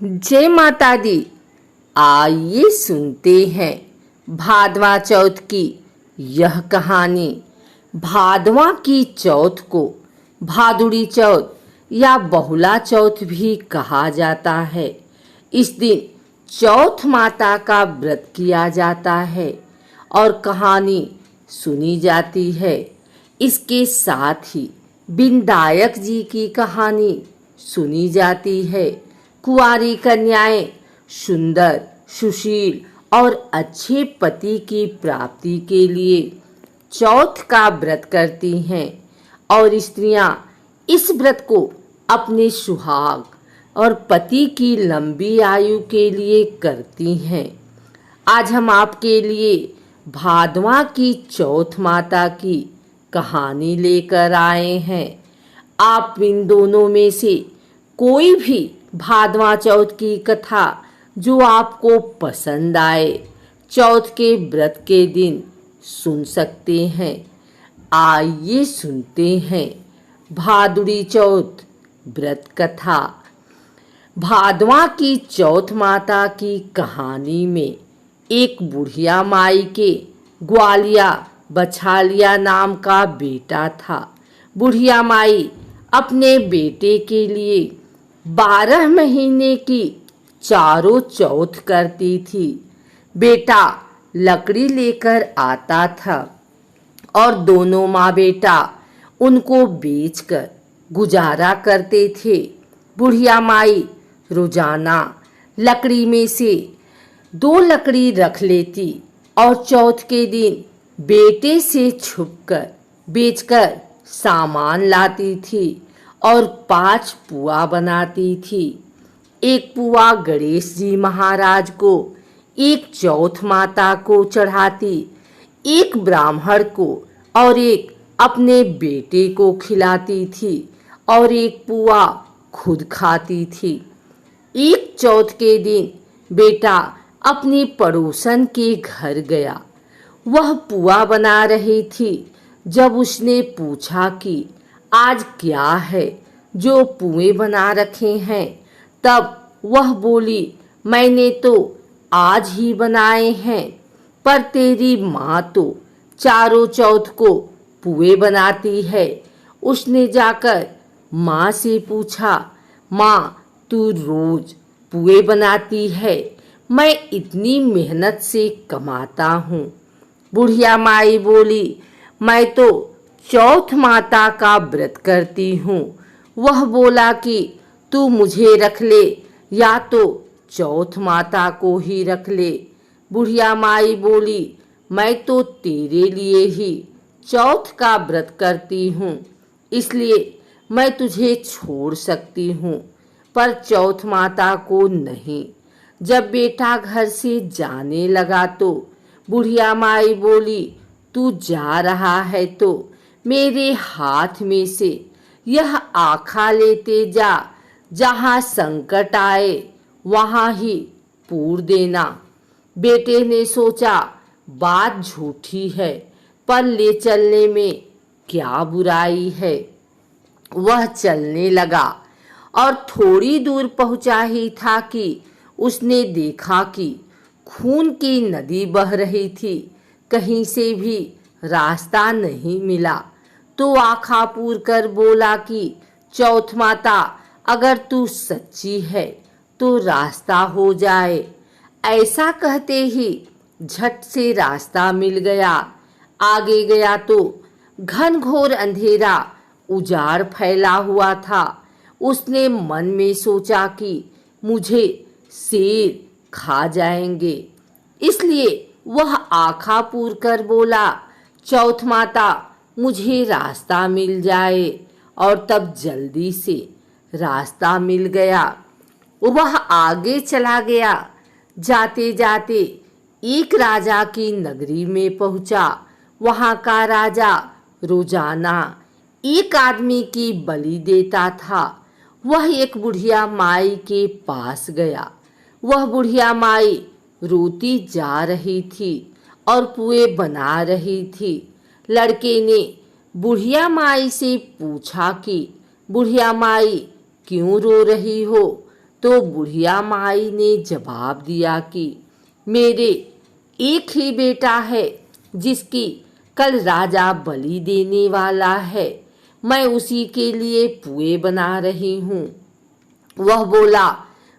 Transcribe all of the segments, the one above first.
जय माता दी। आइए सुनते हैं भादवा चौथ की यह कहानी। भादवा की चौथ को भादुड़ी चौथ या बहुला चौथ भी कहा जाता है। इस दिन चौथ माता का व्रत किया जाता है और कहानी सुनी जाती है। इसके साथ ही विनायक जी की कहानी सुनी जाती है। कुंवारी कन्याएं सुंदर, सुशील और अच्छे पति की प्राप्ति के लिए चौथ का व्रत करती हैं और स्त्रियां इस व्रत को अपने सुहाग और पति की लंबी आयु के लिए करती हैं। आज हम आपके लिए भादवा की चौथ माता की कहानी लेकर आए हैं। आप इन दोनों में से कोई भी भादवा चौथ की कथा जो आपको पसंद आए चौथ के व्रत के दिन सुन सकते हैं। आइए सुनते हैं भादुड़ी चौथ व्रत कथा। भादवा की चौथ माता की कहानी में एक बुढ़िया माई के ग्वालिया बछालिया नाम का बेटा था। बुढ़िया माई अपने बेटे के लिए 12 महीने की चारों चौथ करती थी। बेटा लकड़ी लेकर आता था और दोनों माँ बेटा उनको बेचकर गुजारा करते थे। बुढ़िया माई रोजाना लकड़ी में से 2 लकड़ी रख लेती और चौथ के दिन बेटे से छुपकर बेचकर सामान लाती थी और 5 पुआ बनाती थी। एक पुआ गणेश जी महाराज को, एक चौथ माता को चढ़ाती, एक ब्राह्मण को और एक अपने बेटे को खिलाती थी और एक पुआ खुद खाती थी। एक चौथ के दिन बेटा अपनी पड़ोसन के घर गया। वह पुआ बना रही थी। जब उसने पूछा कि आज क्या है जो पुए बना रखे हैं, तब वह बोली, मैंने तो आज ही बनाए हैं, पर तेरी माँ तो चारों चौथ को पुए बनाती है। उसने जाकर माँ से पूछा, माँ तू रोज पुए बनाती है, मैं इतनी मेहनत से कमाता हूँ। बुढ़िया माई बोली, मैं तो चौथ माता का व्रत करती हूँ। वह बोला कि तू मुझे रख ले या तो चौथ माता को ही रख ले। बुढ़िया माई बोली, मैं तो तेरे लिए ही चौथ का व्रत करती हूँ, इसलिए मैं तुझे छोड़ सकती हूँ, पर चौथ माता को नहीं। जब बेटा घर से जाने लगा तो बुढ़िया माई बोली, तू जा रहा है तो मेरे हाथ में से यह आखा लेते जा, जहाँ संकट आए वहाँ ही पूर देना। बेटे ने सोचा बात झूठी है, पर ले चलने में क्या बुराई है। वह चलने लगा और थोड़ी दूर पहुंचा ही था कि उसने देखा कि खून की नदी बह रही थी। कहीं से भी रास्ता नहीं मिला तो आखा पूर कर बोला कि चौथ माता, अगर तू सच्ची है तो रास्ता हो जाए। ऐसा कहते ही झट से रास्ता मिल गया। आगे गया तो घनघोर अंधेरा उजाड़ फैला हुआ था। उसने मन में सोचा कि मुझे शेर खा जाएंगे, इसलिए वह आखा पूर कर बोला, चौथ माता मुझे रास्ता मिल जाए। और तब जल्दी से रास्ता मिल गया। वह आगे चला गया। जाते जाते एक राजा की नगरी में पहुंचा। वहां का राजा रोजाना एक आदमी की बलि देता था। वह एक बुढ़िया माई के पास गया। वह बुढ़िया माई रोती जा रही थी और पुए बना रही थी। लड़के ने बुढ़िया माई से पूछा कि बुढ़िया माई क्यों रो रही हो? तो बुढ़िया माई ने जवाब दिया कि मेरे एक ही बेटा है जिसकी कल राजा बलि देने वाला है। मैं उसी के लिए पुए बना रही हूँ। वह बोला,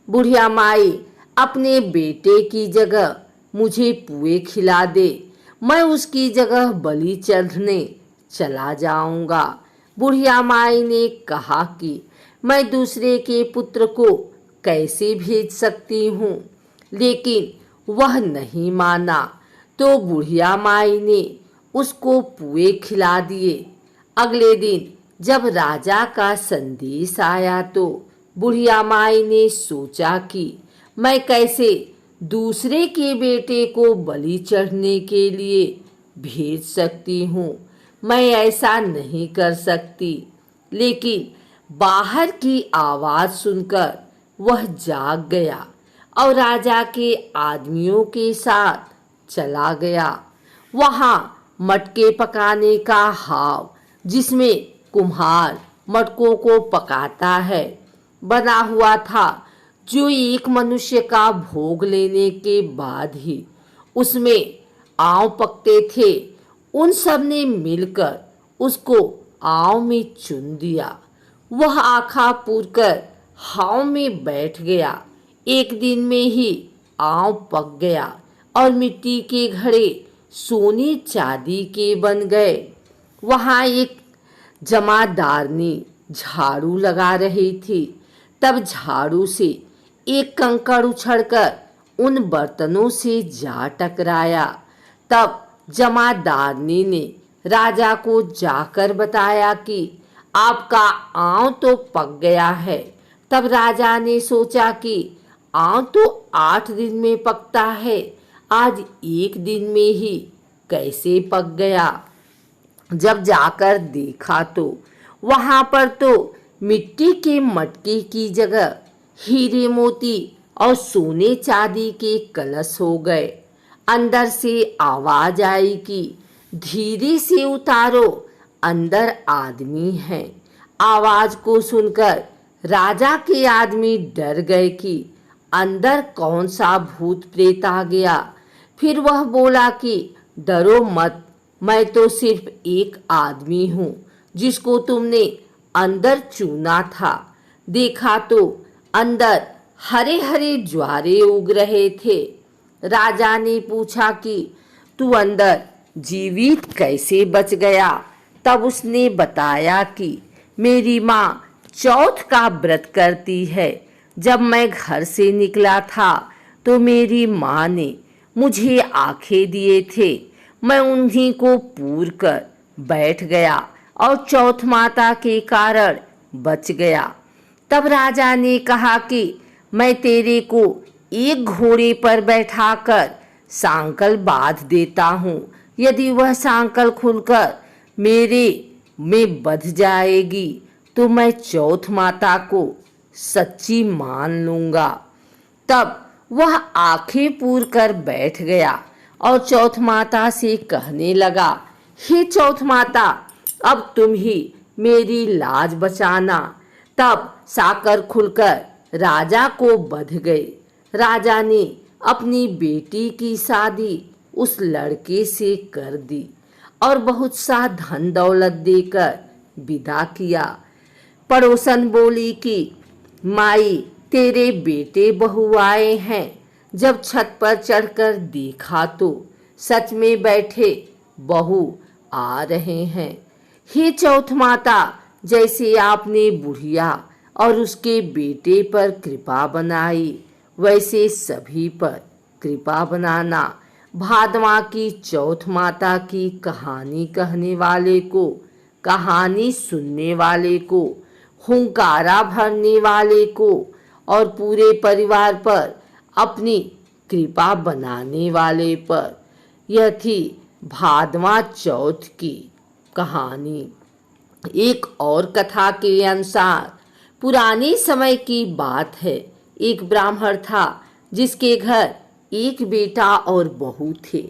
बुढ़िया माई, अपने बेटे की जगह मुझे पुए खिला दे, मैं उसकी जगह बलि चढ़ने चला जाऊंगा। बुढ़िया माई ने कहा कि मैं दूसरे के पुत्र को कैसे भेज सकती हूँ, लेकिन वह नहीं माना। तो बुढ़िया माई ने उसको पुए खिला दिए। अगले दिन जब राजा का संदेश आया तो बुढ़िया माई ने सोचा कि मैं कैसे दूसरे के बेटे को बलि चढ़ने के लिए भेज सकती हूँ। मैं ऐसा नहीं कर सकती। लेकिन बाहर की आवाज़ सुनकर वह जाग गया और राजा के आदमियों के साथ चला गया। वहाँ मटके पकाने का हाव, जिसमें कुम्हार मटकों को पकाता है, बना हुआ था, जो एक मनुष्य का भोग लेने के बाद ही उसमें आव पकते थे। उन सब ने मिलकर उसको आव में चुन दिया। वह आखा पूरकर हाव में बैठ गया। एक दिन में ही आव पक गया और मिट्टी के घड़े सोने चांदी के बन गए। वहाँ एक जमादारनी झाड़ू लगा रही थी। तब झाड़ू से एक कंकड़ उछड़कर उन बर्तनों से जा टकराया। तब जमादारनी ने राजा को जाकर बताया कि आपका आँव तो पक गया है। तब राजा ने सोचा कि आँव तो 8 दिन में पकता है, आज एक दिन में ही कैसे पक गया। जब जाकर देखा तो वहाँ पर तो मिट्टी के मटके की जगह हीरे मोती और सोने चांदी के कलश हो गए। अंदर से आवाज आई कि धीरे से उतारो, अंदर आदमी है। आवाज को सुनकर राजा के आदमी डर गए कि अंदर कौन सा भूत प्रेत आ गया। फिर वह बोला कि डरो मत, मैं तो सिर्फ एक आदमी हूँ जिसको तुमने अंदर चुना था। देखा तो अंदर हरे हरे ज्वारे उग रहे थे। राजा ने पूछा कि तू अंदर जीवित कैसे बच गया। तब उसने बताया कि मेरी माँ चौथ का व्रत करती है। जब मैं घर से निकला था तो मेरी माँ ने मुझे आंखें दिए थे। मैं उन्हीं को पूर कर बैठ गया और चौथ माता के कारण बच गया। तब राजा ने कहा कि मैं तेरे को एक घोड़े पर बैठाकर सांकल बांध देता हूँ। यदि वह सांकल खुलकर मेरे में बंध जाएगी तो मैं चौथ माता को सच्ची मान लूँगा। तब वह आंखें पूर कर बैठ गया और चौथ माता से कहने लगा, हे चौथ माता, अब तुम ही मेरी लाज बचाना। तब साकर खुलकर राजा को बंध गए। राजा ने अपनी बेटी की शादी उस लड़के से कर दी और बहुत सा धन दौलत देकर विदा किया। पड़ोसन बोली कि माई, तेरे बेटे बहू आए हैं। जब छत पर चढ़कर देखा तो सच में बैठे बहू आ रहे हैं। हे चौथ माता, जैसे आपने बुढ़िया और उसके बेटे पर कृपा बनाई, वैसे सभी पर कृपा बनाना। भादवा की चौथ माता की कहानी कहने वाले को, कहानी सुनने वाले को, हुंकारा भरने वाले को और पूरे परिवार पर अपनी कृपा बनाने वाले पर। यह थी भादवा चौथ की कहानी। एक और कथा के अनुसार पुराने समय की बात है। एक ब्राह्मण था जिसके घर एक बेटा और बहू थे।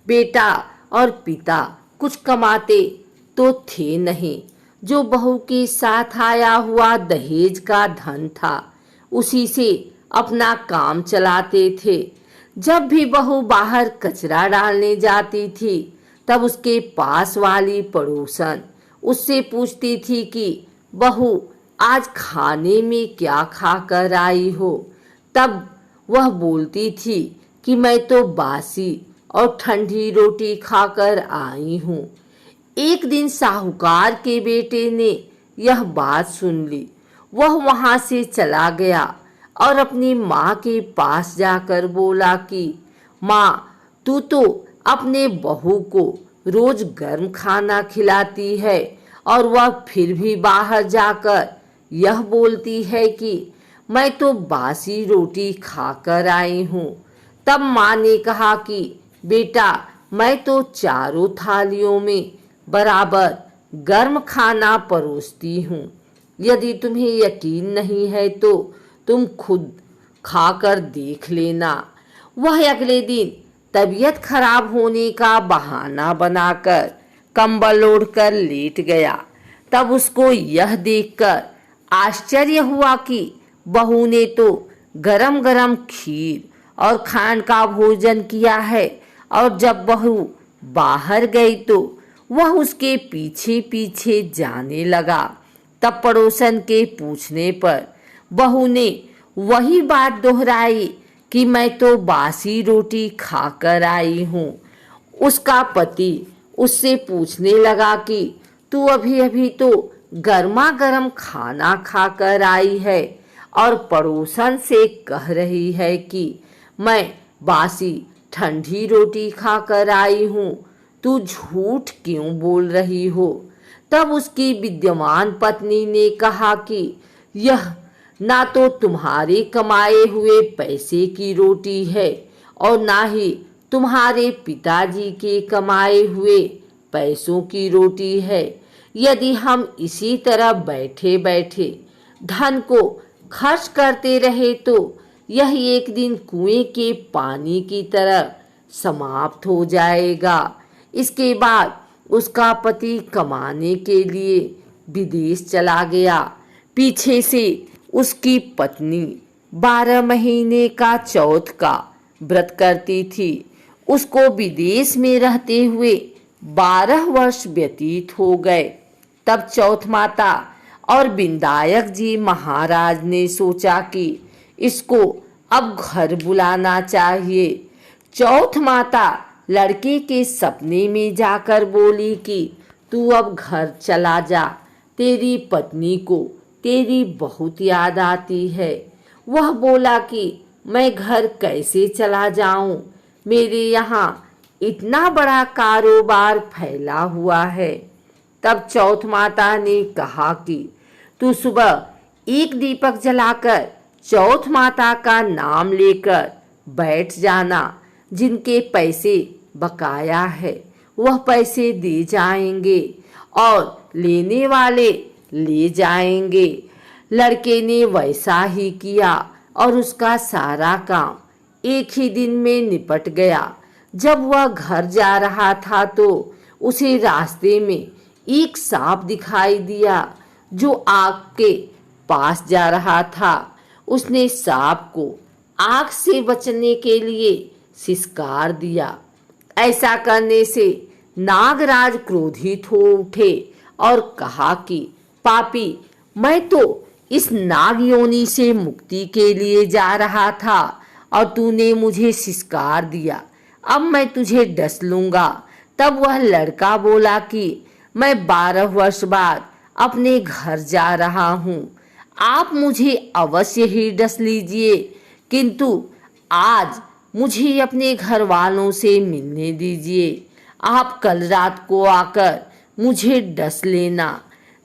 बेटा और पिता कुछ कमाते तो थे नहीं। जो बहू के साथ आया हुआ दहेज का धन था उसी से अपना काम चलाते थे। जब भी बहू बाहर कचरा डालने जाती थी तब उसके पास वाली पड़ोसन उससे पूछती थी कि बहू आज खाने में क्या खा कर आई हो। तब वह बोलती थी कि मैं तो बासी और ठंडी रोटी खाकर आई हूँ। एक दिन साहूकार के बेटे ने यह बात सुन ली। वह वहां से चला गया और अपनी माँ के पास जाकर बोला कि माँ, तू तो अपने बहू को रोज गर्म खाना खिलाती है और वह फिर भी बाहर जाकर यह बोलती है कि मैं तो बासी रोटी खाकर आई हूँ। तब माँ ने कहा कि बेटा, मैं तो चारों थालियों में बराबर गर्म खाना परोसती हूँ। यदि तुम्हें यकीन नहीं है तो तुम खुद खाकर देख लेना। वह अगले दिन तबीयत खराब होने का बहाना बनाकर कंबल ओढ़कर लेट गया। तब उसको यह देखकर आश्चर्य हुआ कि बहू ने तो गरम गरम खीर और खांड का भोजन किया है, और जब बहू बाहर गई तो वह उसके पीछे पीछे जाने लगा। तब पड़ोसन के पूछने पर बहू ने वही बात दोहराई कि मैं तो बासी रोटी खाकर आई हूँ। उसका पति उससे पूछने लगा कि तू अभी अभी तो गर्मा गर्म खाना खाकर आई है और पड़ोसन से कह रही है कि मैं बासी ठंडी रोटी खाकर आई हूँ। तू झूठ क्यों बोल रही हो? तब उसकी विद्यमान पत्नी ने कहा कि यह ना तो तुम्हारे कमाए हुए पैसे की रोटी है और ना ही तुम्हारे पिताजी के कमाए हुए पैसों की रोटी है। यदि हम इसी तरह बैठे बैठे धन को खर्च करते रहे तो यह एक दिन कुएं के पानी की तरह समाप्त हो जाएगा। इसके बाद उसका पति कमाने के लिए विदेश चला गया। पीछे से उसकी पत्नी 12 महीने का चौथ का व्रत करती थी। उसको विदेश में रहते हुए 12 वर्ष व्यतीत हो गए। तब चौथ माता और विंदायक जी महाराज ने सोचा कि इसको अब घर बुलाना चाहिए। चौथ माता लड़के के सपने में जाकर बोली कि तू अब घर चला जा, तेरी पत्नी को तेरी बहुत याद आती है। वह बोला कि मैं घर कैसे चला जाऊं, मेरे यहाँ इतना बड़ा कारोबार फैला हुआ है। तब चौथ माता ने कहा कि तू सुबह एक दीपक जलाकर चौथ माता का नाम लेकर बैठ जाना। जिनके पैसे बकाया है वह पैसे दे जाएंगे और लेने वाले ले जाएंगे। लड़के ने वैसा ही किया और उसका सारा काम एक ही दिन में निपट गया। जब वह घर जा रहा था तो उसे रास्ते में एक सांप दिखाई दिया जो आग के पास जा रहा था। उसने सांप को आग से बचने के लिए सिसकार दिया। ऐसा करने से नागराज क्रोधित हो उठे और कहा कि पापी, मैं तो इस नाग योनि से मुक्ति के लिए जा रहा था और तूने मुझे सिसकार दिया। अब मैं तुझे डस लूंगा। तब वह लड़का बोला कि मैं 12 वर्ष बाद अपने घर जा रहा हूँ, आप मुझे अवश्य ही डस लीजिए, किंतु आज मुझे अपने घर वालों से मिलने दीजिए। आप कल रात को आकर मुझे डस लेना।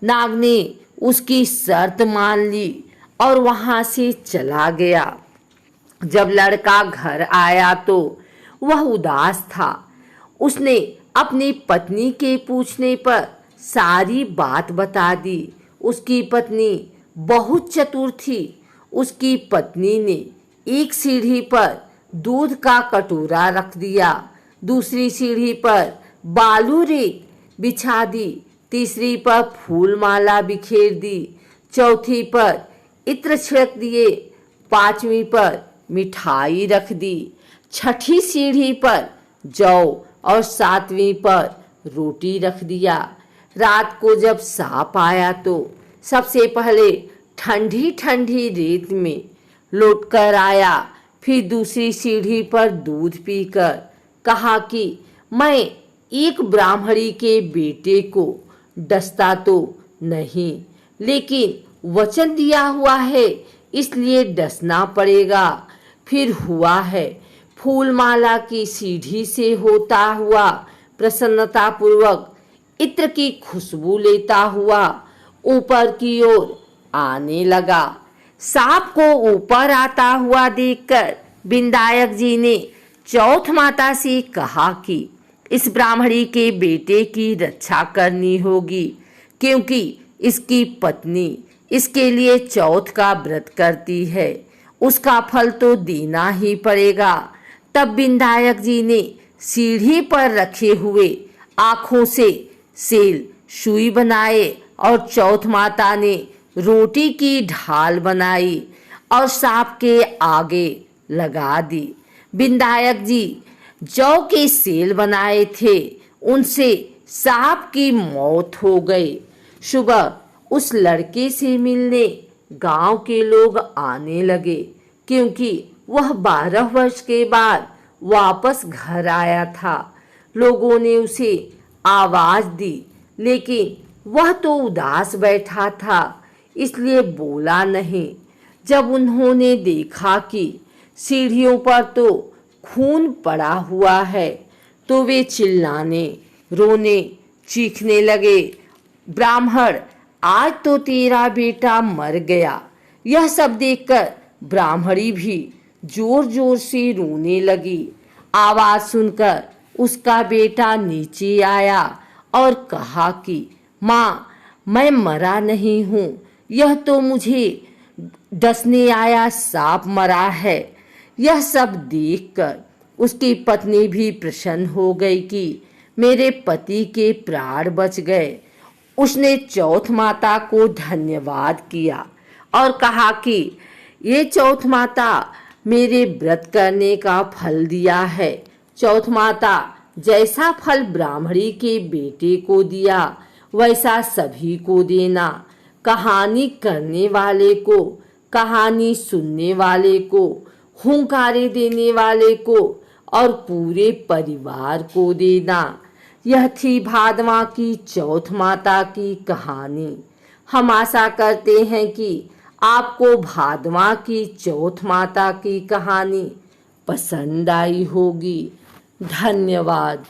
नाग ने उसकी शर्त मान ली और वहां से चला गया। जब लड़का घर आया तो वह उदास था। उसने अपनी पत्नी के पूछने पर सारी बात बता दी। उसकी पत्नी बहुत चतुर थी। उसकी पत्नी ने एक सीढ़ी पर दूध का कटोरा रख दिया, दूसरी सीढ़ी पर बालू रेत बिछा दी, तीसरी पर फूल माला बिखेर दी, चौथी पर इत्र छिड़क दिए, 5वीं पर मिठाई रख दी, 6ठी सीढ़ी पर जौ और 7वीं पर रोटी रख दिया। रात को जब सांप आया तो सबसे पहले ठंडी ठंडी रेत में लौटकर आया, फिर दूसरी सीढ़ी पर दूध पीकर कहा कि मैं एक ब्राह्मणी के बेटे को डसता तो नहीं, लेकिन वचन दिया हुआ है इसलिए डसना पड़ेगा। फिर हुआ है, फूलमाला की सीढ़ी से होता हुआ प्रसन्नतापूर्वक इत्र की खुशबू लेता हुआ ऊपर की ओर आने लगा। सांप को ऊपर आता हुआ देखकर विनायक जी ने चौथ माता से कहा कि इस ब्राह्मणी के बेटे की रक्षा करनी होगी, क्योंकि इसकी पत्नी इसके लिए चौथ का व्रत करती है, उसका फल तो देना ही पड़ेगा। तब विनायक जी ने सीढ़ी पर रखे हुए आँखों से सेल सुई बनाए और चौथ माता ने रोटी की ढाल बनाई और सांप के आगे लगा दी। विनायक जी जौ के सेल बनाए थे, उनसे सांप की मौत हो गई। सुबह उस लड़के से मिलने गांव के लोग आने लगे, क्योंकि वह 12 वर्ष के बाद वापस घर आया था। लोगों ने उसे आवाज दी, लेकिन वह तो उदास बैठा था, इसलिए बोला नहीं। जब उन्होंने देखा कि सीढ़ियों पर तो खून पड़ा हुआ है, तो वे चिल्लाने, रोने, चीखने लगे, ब्राह्मण आज तो तेरा बेटा मर गया। यह सब देखकर ब्राह्मणी भी जोर जोर से रोने लगी। आवाज सुनकर उसका बेटा नीचे आया और कहा कि माँ, मैं मरा नहीं हूँ, यह तो मुझे डसने आया सांप मरा है। यह सब देखकर उसकी पत्नी भी प्रसन्न हो गई कि मेरे पति के प्राण बच गए। उसने चौथ माता को धन्यवाद किया और कहा कि ये चौथ माता मेरे व्रत करने का फल दिया है। चौथ माता जैसा फल ब्राह्मणी के बेटे को दिया, वैसा सभी को देना। कहानी करने वाले को, कहानी सुनने वाले को, हुंकारे देने वाले को और पूरे परिवार को देना। यह थी भादवा की चौथ माता की कहानी। हम आशा करते हैं कि आपको भादवा की चौथ माता की कहानी पसंद आई होगी। धन्यवाद।